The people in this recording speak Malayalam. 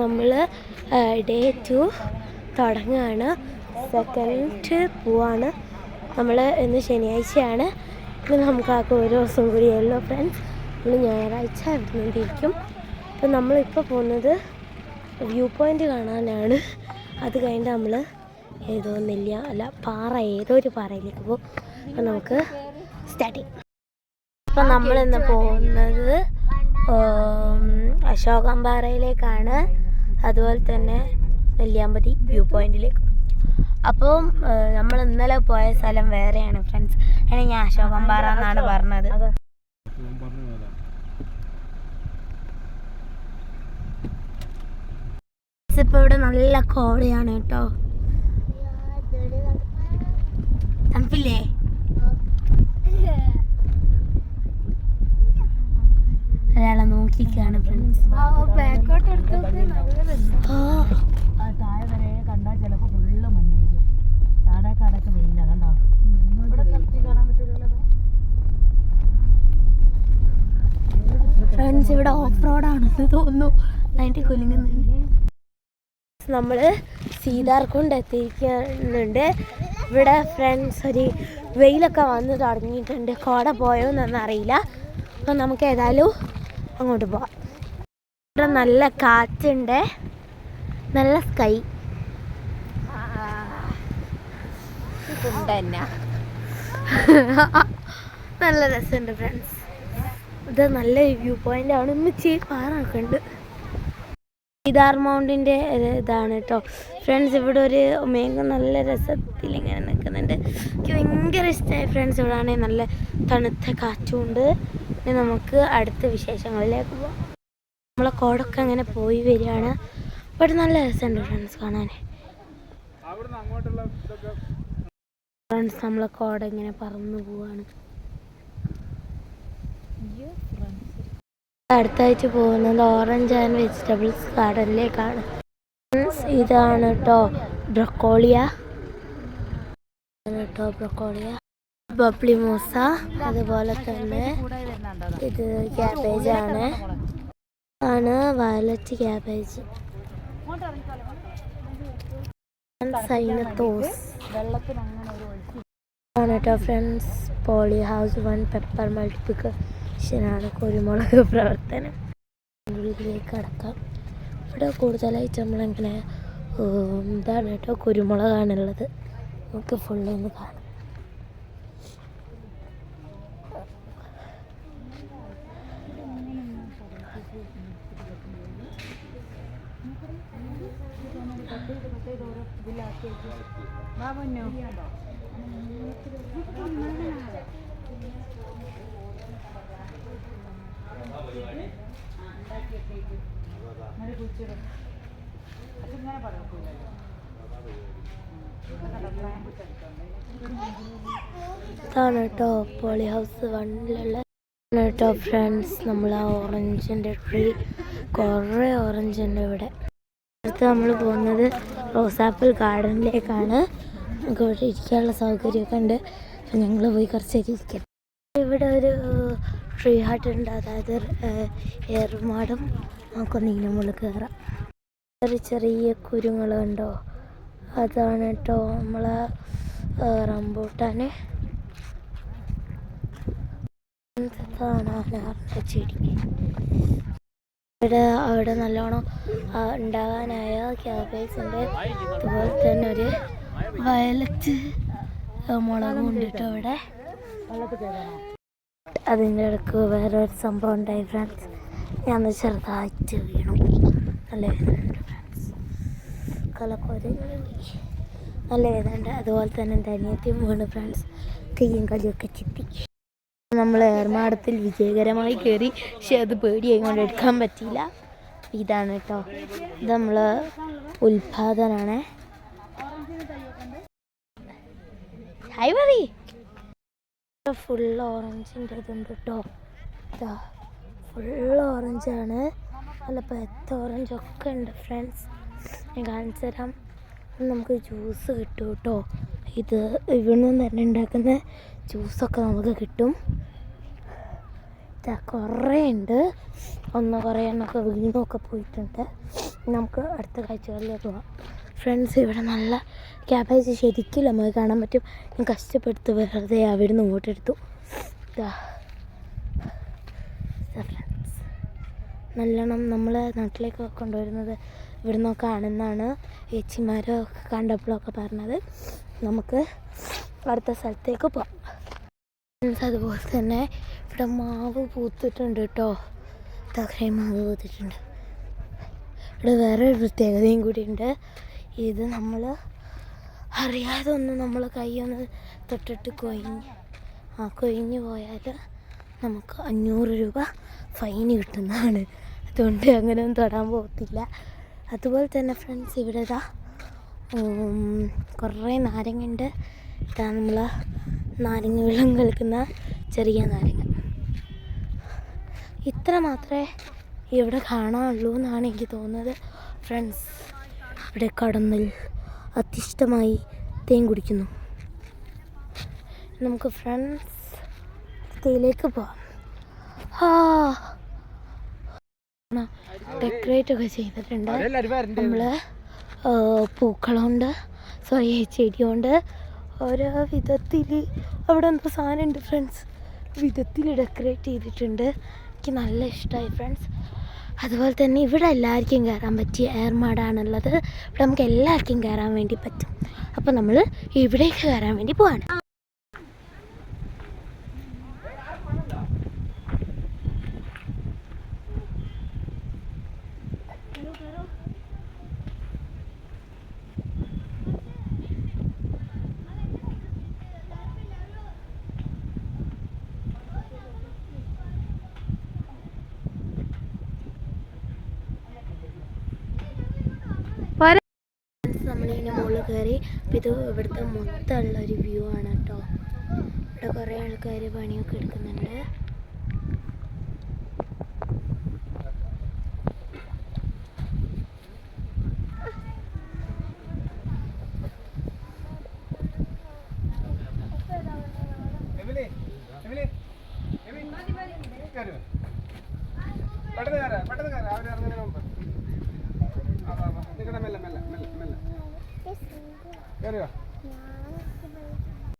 നമ്മൾ ഡേ 2 തുടങ്ങുകയാണ്. സെക്കൻഡ് പോവാണ് നമ്മൾ. ഇന്ന് ശനിയാഴ്ചയാണ്. ഇന്ന് നമുക്കാകെ ഒരു ദിവസം കൂടിയല്ലോ ഫ്രണ്ട്സ്. നമ്മൾ ഞായറാഴ്ച ഇവിടെ നിന്നിരിക്കും. അപ്പം നമ്മളിപ്പോൾ പോകുന്നത് വ്യൂ പോയിൻ്റ് കാണാനാണ്. അത് കഴിഞ്ഞിട്ട് നമ്മൾ ഏതോ ഏതോ ഒരു പാറയിലേക്ക് പോകും. അപ്പം നമുക്ക് സ്റ്റാർട്ട് ചെയ്യാം. അപ്പം നമ്മളിന്ന് പോകുന്നത് അശോകമ്പാറയിലേക്കാണ്, അതുപോലെ തന്നെ നെല്ലിയാമ്പതി വ്യൂ പോയിന്റിലേക്ക്. അപ്പം നമ്മൾ ഇന്നലെ പോയ സ്ഥലം വേറെയാണ് ഫ്രണ്ട്സ്. അതിന് ഞാൻ അശോകമ്പാറ എന്നാണ് പറഞ്ഞത്. ഇപ്പോൾ ഇവിടെ നല്ല കോടയാണ് കേട്ടോ. തണുപ്പില്ലേ? ഒരാളെ നോക്കിക്കാണ് ഫ്രണ്ട്സ്. ഫ്രണ്ട്സ് ഇവിടെ ഓഫ് റോഡാണെന്ന് തോന്നുന്നു. അതിൻ്റെ കുലുങ്ങുന്നുണ്ട്. നമ്മൾ സീതാർകുണ്ട് എത്തിയിരിക്കുന്നുണ്ട്. ഇവിടെ ഫ്രണ്ട്സ് ഒരു വെയിലൊക്കെ വന്ന് തുടങ്ങിയിട്ടുണ്ട്. കോട പോയോന്നൊന്നും അറിയില്ല. അപ്പം നമുക്ക് ഏതായാലും അങ്ങോട്ട് പോവാം. ഇവിടെ നല്ല കാറ്റുണ്ട്, നല്ല സ്കൈ. നല്ല രസമുണ്ട് ഫ്രണ്ട്സ്. ഇത് നല്ല വ്യൂ പോയിന്റ് ആണ്. ഇമ്മിച്ചി പാറൊക്കെ ഉണ്ട്. സീതാർ മൗണ്ടിൻ്റെ ഇതാണ് കേട്ടോ ഫ്രണ്ട്സ്. ഇവിടെ ഒരു മേഘം നല്ല രസത്തിൽ ഇങ്ങനെ നിൽക്കുന്നുണ്ട്. എനിക്ക് ഭയങ്കര ഇഷ്ടമായി ഫ്രണ്ട്സ്. ഇവിടെ ആണെങ്കിൽ നല്ല തണുത്ത കാറ്റുമുണ്ട്. ഇനി നമുക്ക് അടുത്ത വിശേഷങ്ങളിലേക്ക് പോകാം. നമ്മളെ കോടൊക്കെ അങ്ങനെ പോയി വരികയാണ്. ഇവിടെ നല്ല രസമുണ്ട് ഫ്രണ്ട്സ് കാണാൻ. ഫ്രണ്ട്സ് നമ്മളെ കോട ഇങ്ങനെ പറന്നു പോവാണ്. അടുത്തായിട്ട് പോകുന്നത് ഓറഞ്ച് ആൻഡ് വെജിറ്റബിൾസ് ഗാർഡനിലേക്കാണ്. ഇതാണ് കേട്ടോ ബ്രൊക്കോളിയ, ബബ്ലി മൂസ, അതുപോലെ തന്നെ ഇത് ക്യാബേജ് ആണ് വയലറ്റ് ക്യാബേജ്. സൈനത്തോസ് ആണ് കേട്ടോ ഫ്രണ്ട്സ്. പോളി ഹൗസ് 1 പെപ്പർ മൾട്ടിപ്ലിക്കേഷനാണ് കുരുമുളക് പ്രവർത്തനം. ഉള്ളിലേക്ക് അടക്കാം. ഇവിടെ കൂടുതലായിട്ട് നമ്മളിങ്ങനെ ഇതാണ് കേട്ടോ കുരുമുളകാണുള്ളത്. നമുക്ക് ഫുള്ളൊന്ന് കാണാം. ഇതാണ് കേട്ടോ പോളി ഹൗസ് 1 കേട്ടോ ഫ്രണ്ട്സ്. നമ്മൾ ആ ഓറഞ്ചിൻ്റെ ട്രീ, കുറേ ഓറഞ്ച് ഉണ്ട് ഇവിടെ. അടുത്ത് നമ്മൾ പോകുന്നത് റോസാപ്പിൾ ഗാർഡനിലേക്കാണ്. നമുക്ക് ഇവിടെ ഇരിക്കാനുള്ള സൗകര്യമൊക്കെ ഉണ്ട്. അപ്പം ഞങ്ങൾ പോയി കുറച്ചേക്ക് ഇരിക്കാം. ഇവിടെ ഒരു ട്രീ ഹട്ട് ഉണ്ട്, അതായത് ഏറുമാടും. നമുക്കൊന്ന് ഇതിൻ്റെ മുകളിൽ കയറാം. ചെറിയ കുരുങ്ങളുണ്ടോ, അതാണ് കേട്ടോ നമ്മളെ റംബൂട്ടാൻ. ചെടി അവിടെ നല്ലോണം ഉണ്ടാകാനായ ക്യാബേജ് ഉണ്ട്. അതുപോലെ തന്നെ ഒരു വയലറ്റ് മുളകും ഉണ്ട് കേട്ടോ അവിടെ. അതിൻ്റെ ഇടയ്ക്ക് വേറൊരു സംഭവം ഉണ്ടായി ഫ്രണ്ട്സ്. ഞാൻ ചെറുതായിട്ട് വീണു. നല്ല വേദനയുണ്ട് ഫ്രണ്ട്സ്. കലക്കോരി നല്ല വേദനയുണ്ട്. അതുപോലെ തന്നെ എൻ്റെ അനിയത്തിയും വീണു ഫ്രണ്ട്സ്. കയ്യും കലിയൊക്കെ ചിത്തി. നമ്മൾ ഏർമാടത്തിൽ വിജയകരമായി കയറി. പക്ഷെ അത് പേടിയായി കൊണ്ട് എടുക്കാൻ പറ്റിയില്ല. ഇതാണ് കേട്ടോ, ഇത് നമ്മൾ ഉൽപാദനാണ്. ഹായ് പറയ്. ഫുൾ ഓറഞ്ചിൻ്റെ ഇതുണ്ട് കേട്ടോ. ഇതാ ഫുൾ ഓറഞ്ചാണ്. നല്ല പഴുത്ത ഓറഞ്ചൊക്കെ ഉണ്ട് ഫ്രണ്ട്സ്. ഞാൻ കാണിച്ചു തരാം. നമുക്ക് ജ്യൂസ് കിട്ടും കേട്ടോ. ഇത് ഇവിടെ നിന്ന് തന്നെ ഉണ്ടാക്കുന്ന ജ്യൂസൊക്കെ നമുക്ക് കിട്ടും. കുറേ ഉണ്ട്. കുറേ എണ്ണമൊക്കെ വീണൊക്കെ പോയിട്ടുണ്ട്. നമുക്ക് അടുത്ത കാഴ്ചകളിലേക്ക് പോകാം. ഫ്രണ്ട്സ്, ഇവിടെ നല്ല ക്യാബേജ് ശരിക്കും നമുക്ക് കാണാൻ പറ്റും. ഞാൻ കഷ്ടപ്പെടുത്ത് വെറുതെ അവിടെ നിന്ന് ഓട്ടെടുത്തു. ഫ്രണ്ട്സ്, നല്ലോണം നമ്മൾ നാട്ടിലേക്ക് കൊണ്ടുവരുന്നത് ഇവിടെ നിന്നൊക്കെ ആണെന്നാണ് ചേച്ചിമാരൊക്കെ കണ്ടപ്പോഴൊക്കെ പറഞ്ഞത്. നമുക്ക് അടുത്ത സ്ഥലത്തേക്ക് പോകാം. അതുപോലെ തന്നെ ഇവിടെ മാവ് പൂത്തിട്ടുണ്ട് കേട്ടോ. തകരയും മാവ് പൂത്തിട്ടുണ്ട്. ഇവിടെ വേറൊരു പ്രത്യേകതയും കൂടിയുണ്ട്. ഇത് നമ്മൾ അറിയാതെ ഒന്ന് നമ്മൾ കൈയൊന്ന് തൊട്ടിട്ട് കൊഴിഞ്ഞു പോയാൽ നമുക്ക് 500 രൂപ ഫൈൻ കിട്ടുന്നതാണ്. അതുകൊണ്ട് അങ്ങനെയൊന്നും തൊടാൻ പോകത്തില്ല. അതുപോലെ തന്നെ ഫ്രണ്ട്സ്, ഇവിടെ ഇതാ കുറേ നാരങ്ങയുണ്ട്. ഇതാ നമ്മൾ നാരങ്ങ വെള്ളം കളിക്കുന്ന ചെറിയ നാരങ്ങ. ഇത്ര മാത്രമേ ഇവിടെ കാണാനുള്ളൂ എന്നാണ് എനിക്ക് തോന്നുന്നത്. ഫ്രണ്ട്സ്, ഇവിടെ കടന്നിൽ അതിഷ്ടമായി തേൻ കുടിക്കുന്നു. നമുക്ക് ഫ്രണ്ട്സ് തേയിലേക്ക് പോവാം. ഡെക്കറേറ്റ് ഒക്കെ ചെയ്തിട്ടുണ്ട്. നമ്മൾ പൂക്കളുണ്ട്, ചെടി കൊണ്ട് ഓരോ വിധത്തിൽ അവിടെ എന്തോ സാധനമുണ്ട് ഫ്രണ്ട്സ്. വിധത്തിൽ ഡെക്കറേറ്റ് ചെയ്തിട്ടുണ്ട്. എനിക്ക് നല്ല ഇഷ്ടമായി ഫ്രണ്ട്സ്. അതുപോലെ തന്നെ ഇവിടെ എല്ലാവർക്കും കയറാൻ പറ്റിയ ഏർമാടാണുള്ളത്. ഇവിടെ നമുക്ക് എല്ലാവർക്കും കയറാൻ വേണ്ടി പറ്റും. അപ്പോൾ നമ്മൾ ഇവിടേക്ക് കയറാൻ വേണ്ടി പോവാണ്. നമ്മളിങ്ങനെ മുകളിൽ കയറി. ഇത് ഇവിടുത്തെ മൊത്തമുള്ളൊരു വ്യൂ ആണ് കേട്ടോ. ഇവിടെ കുറേ ആൾക്കാർ പണിയൊക്കെ എടുക്കുന്നുണ്ട്.